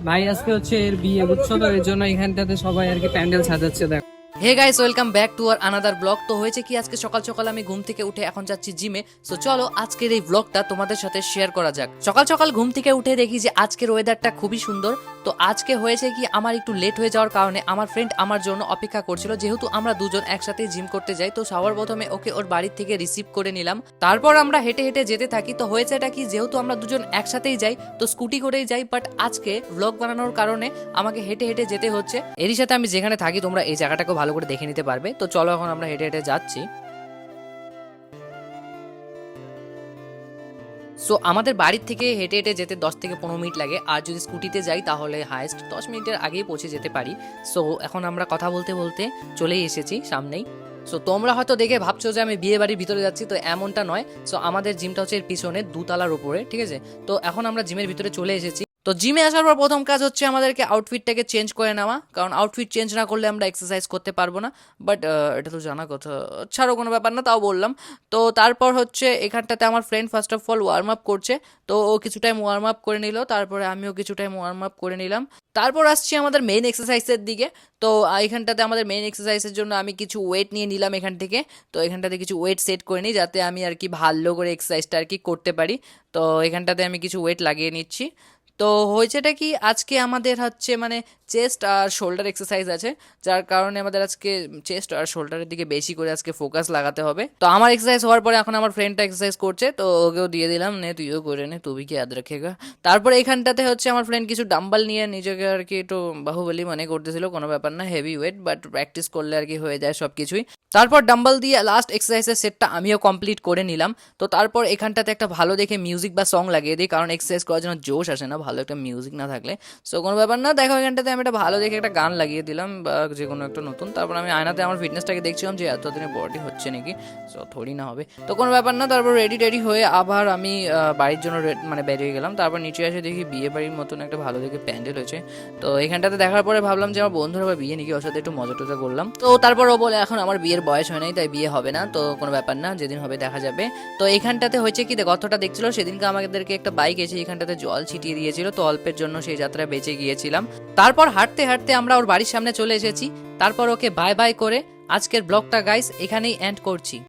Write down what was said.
ভাই আজকে হচ্ছে এর বিয়ে, বুঝছো তো, এর জন্য এখানটাতে সবাই আর কি প্যান্ডেল সাজাচ্ছে। দেখো, hey guys, welcome back to our another blog. তো হয়েছে কি, আজকে সকাল সকাল আমি ঘুম থেকে উঠে এখন যাচ্ছি জিমে। সো চলো আজকের এই ব্লগটা তোমাদের সাথে শেয়ার করা যাক। সকাল সকাল ঘুম থেকে উঠে দেখি যে আজকের ওয়েদারটা খুবই সুন্দর। তো আজকে হয়েছে কি, আমার একটু লেট হয়ে যাওয়ার কারণে আমার ফ্রেন্ড আমার জন্য অপেক্ষা করছিল। যেহেতু আমরা দুজন একসাথে জিম করতে যাই, তো সবার প্রথমে ওকে ওর বাড়ির থেকে রিসিভ করে নিলাম। তারপর আমরা হেঁটে হেঁটে যেতে থাকি। তো হয়েছে এটা কি, যেহেতু আমরা দুজন একসাথেই যাই তো স্কুটি করেই যাই, বাট আজকে ব্লগ বানানোর কারণে আমাকে হেঁটে হেঁটে যেতে হচ্ছে। এরই সাথে আমি যেখানে থাকি তোমরা এই জায়গাটাকে ভালো করে দেখে নিতে পারবে। তো চলো এখন আমরা হেঁটে হেঁটে যাচ্ছি। সো আমাদের বাড়ির থেকে হেঁটে হেঁটে যেতে 10 থেকে 15 মিনিট লাগে, আর যদি স্কুটিতে যাই তাহলে হাইস্ট 10 মিনিটের আগেই পৌঁছে যেতে পারি। সো এখন আমরা কথা বলতে বলতে চলেই এসেছি সামনেই। সো তোমরা হয়তো দেখে ভাবছো যে আমি বিয়ে বাড়ির ভিতরে যাচ্ছি, তো এমনটা নয়। সো আমাদের জিমটা হচ্ছে এর পিছনে দুতলার উপরে, ঠিক আছে। তো এখন আমরা জিমের ভিতরে চলে এসেছি। তো জিমে আসার পর প্রথম কাজ হচ্ছে আমাদেরকে আউটফিটটাকে চেঞ্জ করে নেওয়া, কারণ আউটফিট চেঞ্জ না করলে আমরা এক্সারসাইজ করতে পারবো না। বাট এটা তো জানা কথা, ছাড়ো, কোনো ব্যাপার না, তাও বললাম। তো তারপর হচ্ছে এখানটাতে আমার friend first of all warm up করছে। তো ও কিছু টাইম ওয়ার্ম আপ করে নিল, তারপরে আমিও কিছু টাইম ওয়ার্ম আপ করে নিলাম। তারপর আসছি আমাদের মেইন এক্সারসাইজের দিকে। তো এখানটাতে আমাদের মেইন এক্সারসাইজের জন্য আমি কিছু ওয়েট নিয়ে নিলাম এখান থেকে। তো এখানটাতে কিছু ওয়েট সেট করে নিই, যাতে আমি আর কি ভালো করে এক্সারসাইজটা আর কি করতে পারি। তো এখানটাতে আমি কিছু ওয়েট লাগিয়ে নিচ্ছি। তো হয়েছেটা কি, আজকে আমাদের হচ্ছে মানে চেস্ট আর শোল্ডার এক্সারসাইজ আছে, যার কারণে আমাদের আজকে চেস্ট আর শোল্ডারের দিকে বেশি করে আজকে ফোকাস লাগাতে হবে। তো আমার এক্সারসাইজ হওয়ার পরে এখন আমার ফ্রেন্ডটা এক্সারসাইজ করছে, তো ওকেও দিয়ে দিলাম, নে তুইও করে নে, তুই কি ইয়াদ রাখেগা। তারপরে এখানটাতে হচ্ছে আমার ফ্রেন্ড কিছু ডাম্বাল নিয়ে নিজেকে আর কি একটু বাহুবলী মনে করতেছিল। কোনো ব্যাপার না, হেভি ওয়েট, বাট প্র্যাকটিস করলে আর কি হয়ে যায় সব কিছুই। তারপর ডাম্বল দিয়ে লাস্ট এক্সারসাইজের সেটটা আমিও কমপ্লিট করে নিলাম। তো তারপর এখানটাতে একটা ভালো দেখে মিউজিক বা সং লাগিয়ে দিই, কারণ এক্সারসাইজ করার জন্য জোশ আসে না ভালো একটা মিউজিক না থাকলে। সো কোনো ব্যাপার না, দেখো এখানটাতে আমি একটা ভালো দেখে একটা গান লাগিয়ে দিলাম, বা যে কোনো একটা নতুন। তারপর আমি আয়নাতে আমার ফিটনেসটাকে দেখছিলাম যে এতদিনে বডি হচ্ছে নাকি। সো থোড়ি না হবে, তো কোনো ব্যাপার না। তারপর রেডি টেডি হয়ে আবার আমি বাড়ির জন্য মানে বেরিয়ে গেলাম। তারপর নিচে এসে দেখি বিয়ে বাড়ির মতন একটা ভালো দেখে প্যান্ডেল হয়েছে। তো এখানটাতে দেখার পরে ভাবলাম যে আমার বন্ধুরা আবার বিয়ে নাকি, ওর সাথে একটু মজা টজা করলাম। তো তারপর ও বলে এখন আমার বিয়ের বয়স হয় নাই, তাই বিয়ে হবে না। তো কোনো ব্যাপার না, যেদিন হবে দেখা যাবে। তো এখানটাতে হয়েছে কি, গতটা দেখছিল সেদিনকে আমাদেরকে একটা বাইক এসে এখানটাতে জল ছিটিয়ে দিয়েছিল, তো অল্পের জন্য সেই যাত্রা বেঁচে গিয়েছিলাম। তারপর হাঁটতে হাঁটতে আমরা ওর বাড়ির সামনে চলে এসেছি। তারপর ওকে বাই বাই করে আজকের ব্লগটা গাইস এখানেই এন্ড করছি।